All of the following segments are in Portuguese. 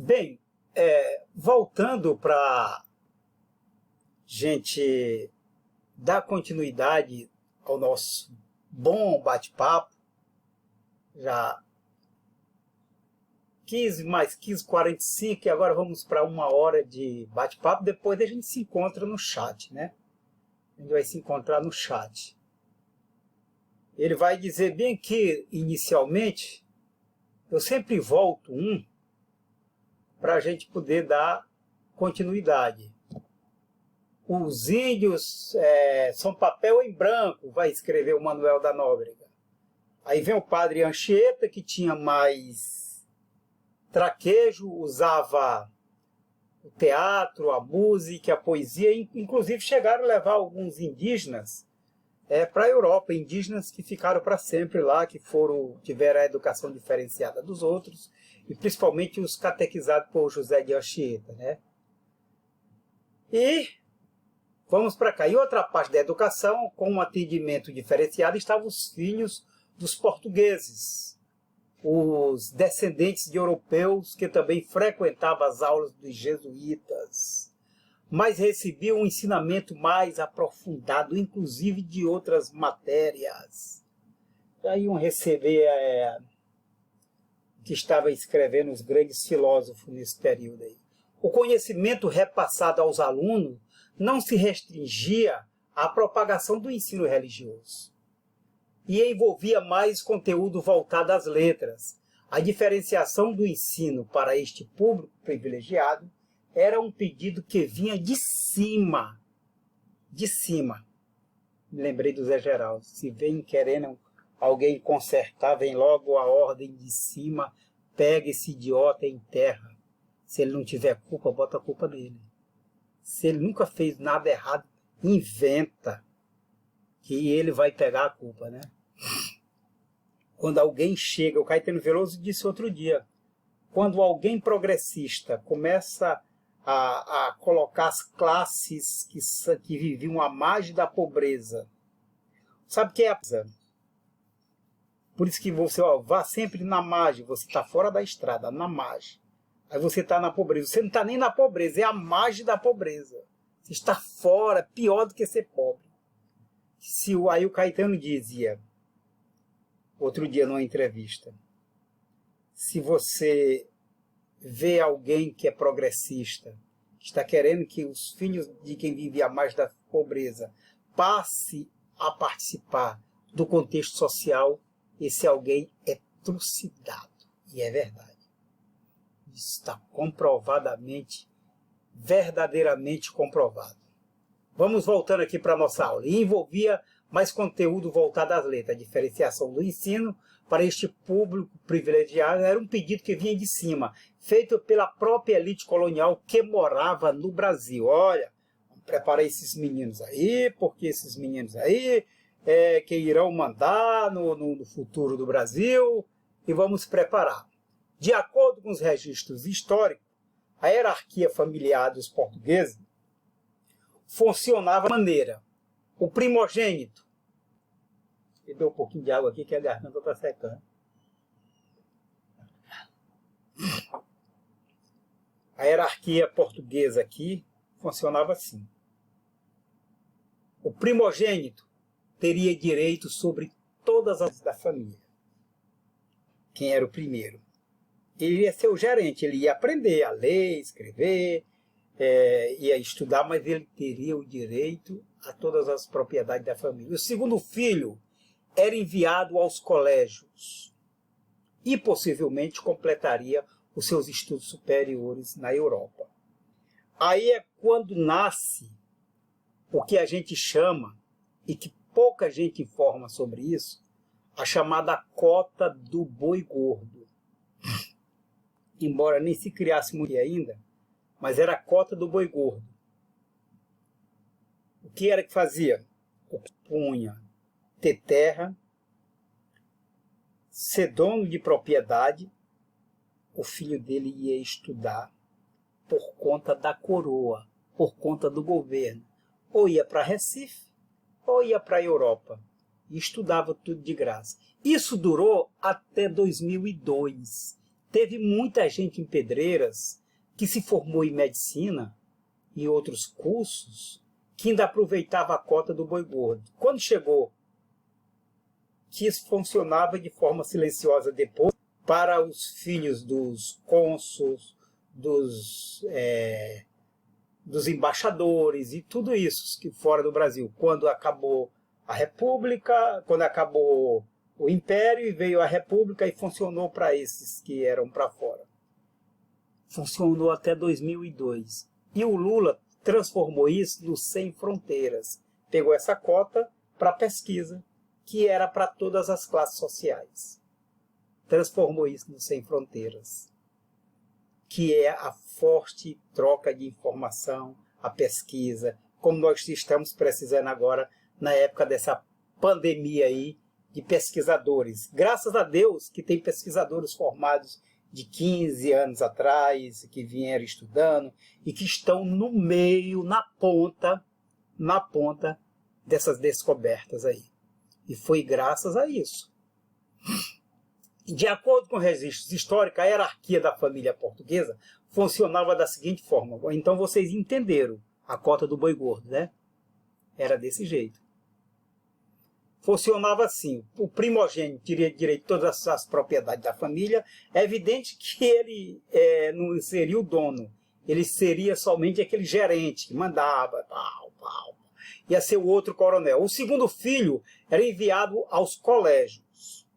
Bem, voltando para gente dar continuidade ao nosso bom bate-papo, já 15 mais 15, 45, e agora vamos para 1 hora de bate-papo. Depois a gente se encontra no chat, né? A gente vai se encontrar no chat. Ele vai dizer bem que, inicialmente, eu sempre volto para a gente poder dar continuidade. Os índios são papel em branco, vai escrever o Manuel da Nóbrega. Aí vem o padre Anchieta, que tinha mais traquejo, usava o teatro, a música, a poesia, inclusive chegaram a levar alguns indígenas para a Europa, indígenas que ficaram para sempre lá, que tiveram a educação diferenciada dos outros, e principalmente os catequizados por José de Anchieta, né? E vamos para cá. E outra parte da educação, com um atendimento diferenciado, estavam os filhos dos portugueses, os descendentes de europeus que também frequentavam as aulas dos jesuítas, mas recebiam um ensinamento mais aprofundado, inclusive de outras matérias. Aí iam receber que estava escrevendo os grandes filósofos nesse período aí. O conhecimento repassado aos alunos não se restringia à propagação do ensino religioso e envolvia mais conteúdo voltado às letras. A diferenciação do ensino para este público privilegiado era um pedido que vinha de cima. De cima. Me lembrei do Zé Geraldo. Se vem querendo alguém consertar, vem logo a ordem de cima, pega esse idiota e enterra. Se ele não tiver culpa, bota a culpa nele. Se ele nunca fez nada errado, inventa que ele vai pegar a culpa, né? Quando alguém chega, o Caetano Veloso disse outro dia, quando alguém progressista começa a colocar as classes que viviam à margem da pobreza, sabe o que é a pobreza? Por isso que você vá sempre na margem, você está fora da estrada, na margem. Aí você está na pobreza, você não está nem na pobreza, é a margem da pobreza. Você está fora, pior do que ser pobre. Aí o Caetano dizia, outro dia numa entrevista, se você vê alguém que é progressista, que está querendo que os filhos de quem vive à margem da pobreza passe a participar do contexto social, esse alguém é trucidado. E é verdade. Está comprovadamente, verdadeiramente comprovado. Vamos voltando aqui para a nossa aula. E envolvia mais conteúdo voltado às letras. A diferenciação do ensino para este público privilegiado era um pedido que vinha de cima, feito pela própria elite colonial que morava no Brasil. Olha, prepara esses meninos aí, porque esses meninos aí que irão mandar no futuro do Brasil, e vamos preparar. De acordo com os registros históricos, a hierarquia familiar dos portugueses funcionava da maneira: o primogênito, eu dou um pouquinho de água aqui que a garganta está secando. A hierarquia portuguesa aqui funcionava assim: o primogênito teria direito sobre todas as da família. Quem era o primeiro? Ele ia ser o gerente, ele ia aprender a ler, escrever, ia estudar, mas ele teria o direito a todas as propriedades da família. O segundo filho era enviado aos colégios e possivelmente completaria os seus estudos superiores na Europa. Aí é quando nasce o que a gente chama, e que pouca gente informa sobre isso, a chamada cota do boi gordo. Embora nem se criasse muito ainda, mas era a cota do boi gordo. O que era que fazia? Punha ter terra, ser dono de propriedade, o filho dele ia estudar por conta da coroa, por conta do governo. Ou ia para Recife, ou ia para a Europa. E estudava tudo de graça. Isso durou até 2002. Teve muita gente em Pedreiras que se formou em medicina e outros cursos que ainda aproveitava a cota do boi gordo. Quando chegou, que isso funcionava de forma silenciosa depois para os filhos dos cônsuls, dos embaixadores e tudo isso que fora do Brasil. Quando acabou a República, quando acabou o Império e veio a República e funcionou para esses que eram para fora. Funcionou até 2002. E o Lula transformou isso no Sem Fronteiras. Pegou essa cota para pesquisa, que era para todas as classes sociais. Transformou isso no Sem Fronteiras, que é a forte troca de informação, a pesquisa, como nós estamos precisando agora na época dessa pandemia aí de pesquisadores. Graças a Deus que tem pesquisadores formados de 15 anos atrás, que vieram estudando e que estão no meio, na ponta dessas descobertas aí. E foi graças a isso. De acordo com registros históricos, a hierarquia da família portuguesa funcionava da seguinte forma. Então vocês entenderam a cota do boi gordo, né? Era desse jeito. Funcionava assim. O primogênito teria direito a todas as propriedades da família. É evidente que ele não seria o dono. Ele seria somente aquele gerente que mandava, tal. Ia ser o outro coronel. O segundo filho era enviado aos colégios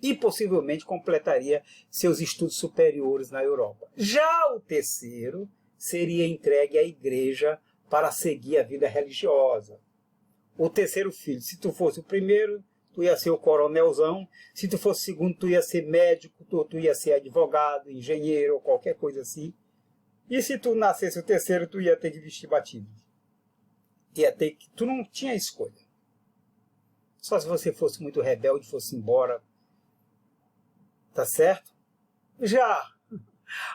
e possivelmente completaria seus estudos superiores na Europa. Já o terceiro seria entregue à igreja para seguir a vida religiosa. O terceiro filho, se tu fosse o primeiro, tu ia ser o coronelzão. Se tu fosse o segundo, tu ia ser médico, tu ia ser advogado, engenheiro ou qualquer coisa assim. E se tu nascesse o terceiro, tu ia ter que vestir batismo. Tu não tinha escolha. Só se você fosse muito rebelde, fosse embora. Tá certo? Já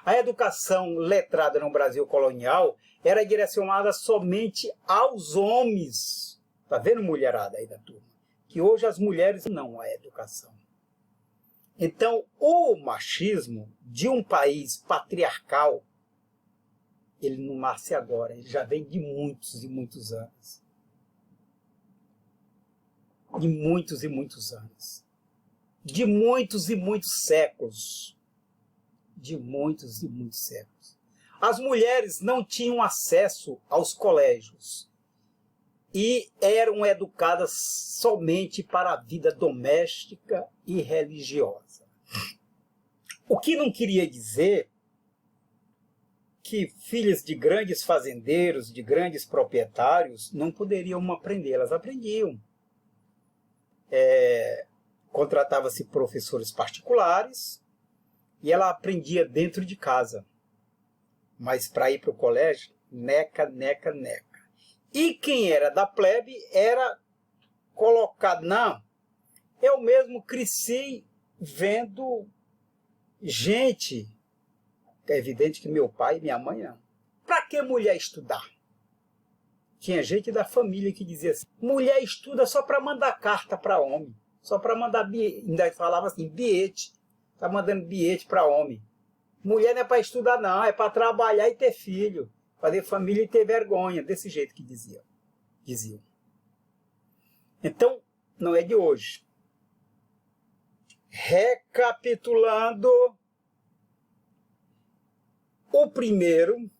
a educação letrada no Brasil colonial era direcionada somente aos homens. Tá vendo, mulherada aí da turma? Que hoje as mulheres não a educação. Então, o machismo de um país patriarcal, ele não nasce agora, ele já vem de muitos e muitos anos. De muitos e muitos anos. De muitos e muitos séculos. De muitos e muitos séculos. As mulheres não tinham acesso aos colégios e eram educadas somente para a vida doméstica e religiosa. O que não queria dizer que filhas de grandes fazendeiros, de grandes proprietários, não poderiam aprender. Elas aprendiam. Contratava-se professores particulares e ela aprendia dentro de casa. Mas para ir para o colégio, neca. E quem era da plebe era colocado. Não, eu mesmo cresci vendo gente. É evidente que meu pai e minha mãe não. Para que mulher estudar? Tinha gente da família que dizia assim, mulher estuda só para mandar carta para homem. Só para mandar bilhete. Ainda falava assim, bilhete. Está mandando bilhete para homem. Mulher não é para estudar não, é para trabalhar e ter filho. Fazer família e ter vergonha. Desse jeito que diziam. Então, não é de hoje. Recapitulando, o primeiro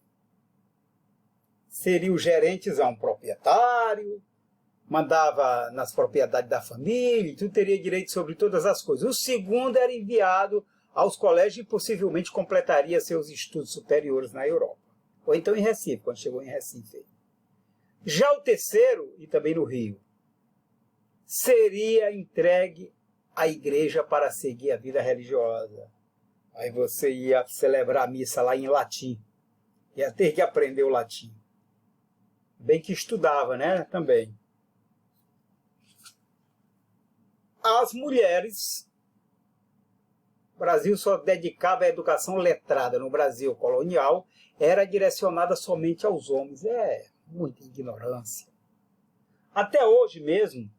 seria o gerentezão proprietário, mandava nas propriedades da família, tu teria direito sobre todas as coisas. O segundo era enviado aos colégios e possivelmente completaria seus estudos superiores na Europa. Ou então em Recife, quando chegou em Recife. Já o terceiro, e também no Rio, seria entregue à igreja para seguir a vida religiosa. Aí você ia celebrar a missa lá em latim. Ia ter que aprender o latim. Bem que estudava, né? Também. As mulheres, o Brasil só dedicava a educação letrada no Brasil colonial, era direcionada somente aos homens. Muita ignorância. Até hoje mesmo,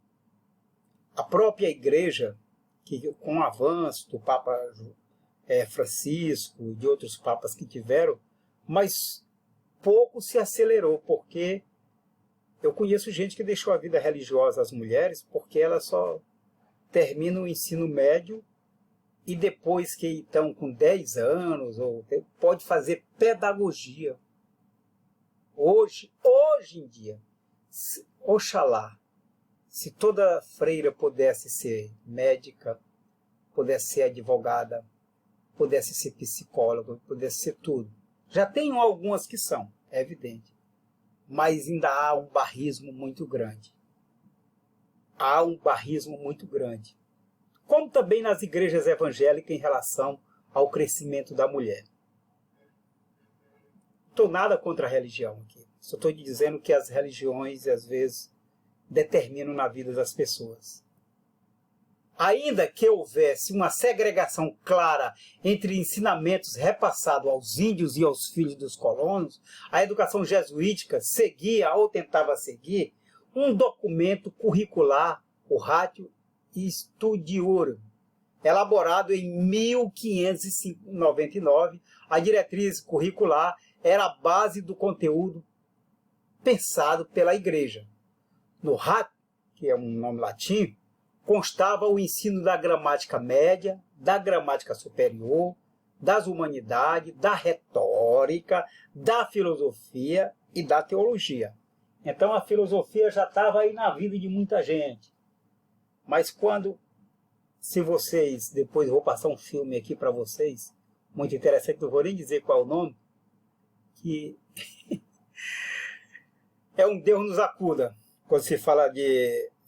a própria igreja, que com o avanço do Papa Francisco e de outros papas que tiveram, mas pouco se acelerou, porque eu conheço gente que deixou a vida religiosa às mulheres porque elas só terminam o ensino médio e depois que estão com 10 anos, ou pode fazer pedagogia. Hoje em dia, oxalá, se toda freira pudesse ser médica, pudesse ser advogada, pudesse ser psicóloga, pudesse ser tudo. Já tem algumas que são, é evidente. Mas ainda há um barrismo muito grande. Há um barrismo muito grande. Como também nas igrejas evangélicas em relação ao crescimento da mulher. Estou nada contra a religião aqui. Só estou dizendo que as religiões, às vezes, determinam na vida das pessoas. Ainda que houvesse uma segregação clara entre ensinamentos repassados aos índios e aos filhos dos colonos, a educação jesuítica seguia ou tentava seguir um documento curricular, o Ratio Studiorum, elaborado em 1599. A diretriz curricular era a base do conteúdo pensado pela Igreja. No Ratio, que é um nome latim, constava o ensino da gramática média, da gramática superior, das humanidades, da retórica, da filosofia e da teologia. Então a filosofia já estava aí na vida de muita gente. Mas se vocês, depois eu vou passar um filme aqui para vocês, muito interessante, não vou nem dizer qual é o nome, que é um Deus nos acuda, quando se fala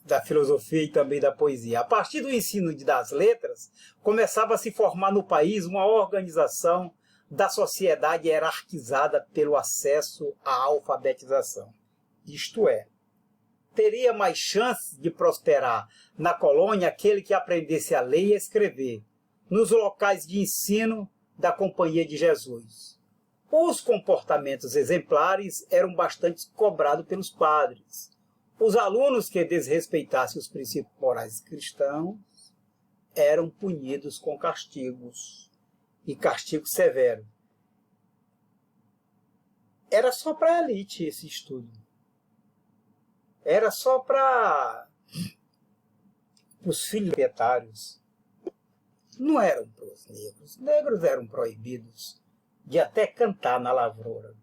da filosofia e também da poesia. A partir do ensino das letras, começava a se formar no país uma organização da sociedade hierarquizada pelo acesso à alfabetização. Isto é, teria mais chances de prosperar na colônia aquele que aprendesse a ler e a escrever, nos locais de ensino da Companhia de Jesus. Os comportamentos exemplares eram bastante cobrados pelos padres. Os alunos que desrespeitassem os princípios morais cristãos eram punidos com castigos, e castigos severos. Era só para a elite esse estudo. Era só para os filhos proprietários. Não eram para os negros. Os negros eram proibidos de até cantar na lavoura,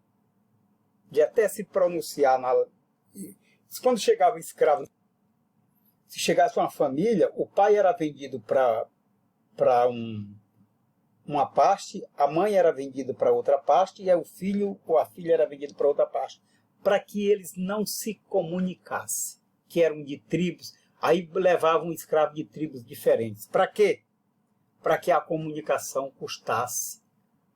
de até se pronunciar Quando chegava escravo, se chegasse uma família, o pai era vendido para uma parte, a mãe era vendida para outra parte, e o filho ou a filha era vendido para outra parte, para que eles não se comunicassem, que eram de tribos, aí levavam um escravo de tribos diferentes. Para quê? Para que a comunicação custasse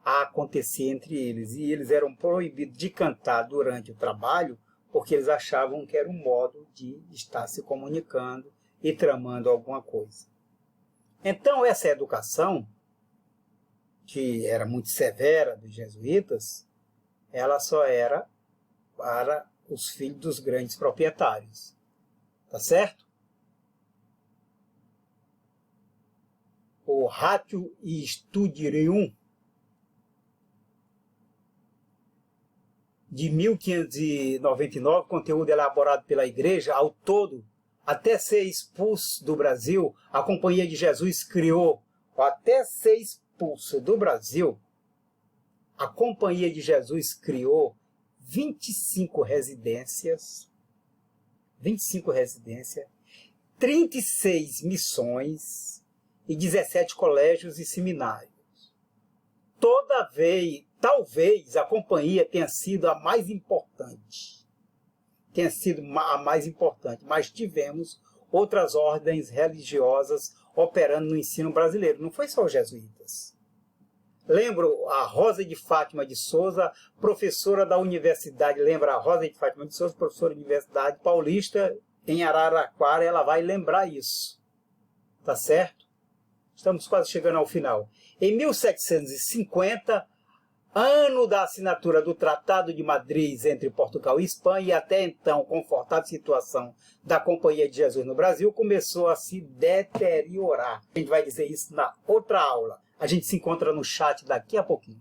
a acontecer entre eles. E eles eram proibidos de cantar durante o trabalho, porque eles achavam que era um modo de estar se comunicando e tramando alguma coisa. Então, essa educação, que era muito severa dos jesuítas, ela só era para os filhos dos grandes proprietários. Tá certo? O Ratio Studiorum de 1599, conteúdo elaborado pela Igreja, ao todo, até ser expulso do Brasil, a Companhia de Jesus criou, até ser expulso do Brasil, a Companhia de Jesus criou 25 residências, 36 missões e 17 colégios e seminários. Talvez a companhia tenha sido a mais importante. Mas tivemos outras ordens religiosas operando no ensino brasileiro. Não foi só os jesuítas. Lembro a Rosa de Fátima de Souza, professora da universidade, lembra a Rosa de Fátima de Souza, professora da Universidade Paulista, em Araraquara, ela vai lembrar isso. Tá certo? Estamos quase chegando ao final. Em 1750, ano da assinatura do Tratado de Madrid entre Portugal e Espanha, e até então confortável situação da Companhia de Jesus no Brasil, começou a se deteriorar. A gente vai dizer isso na outra aula. A gente se encontra no chat daqui a pouquinho.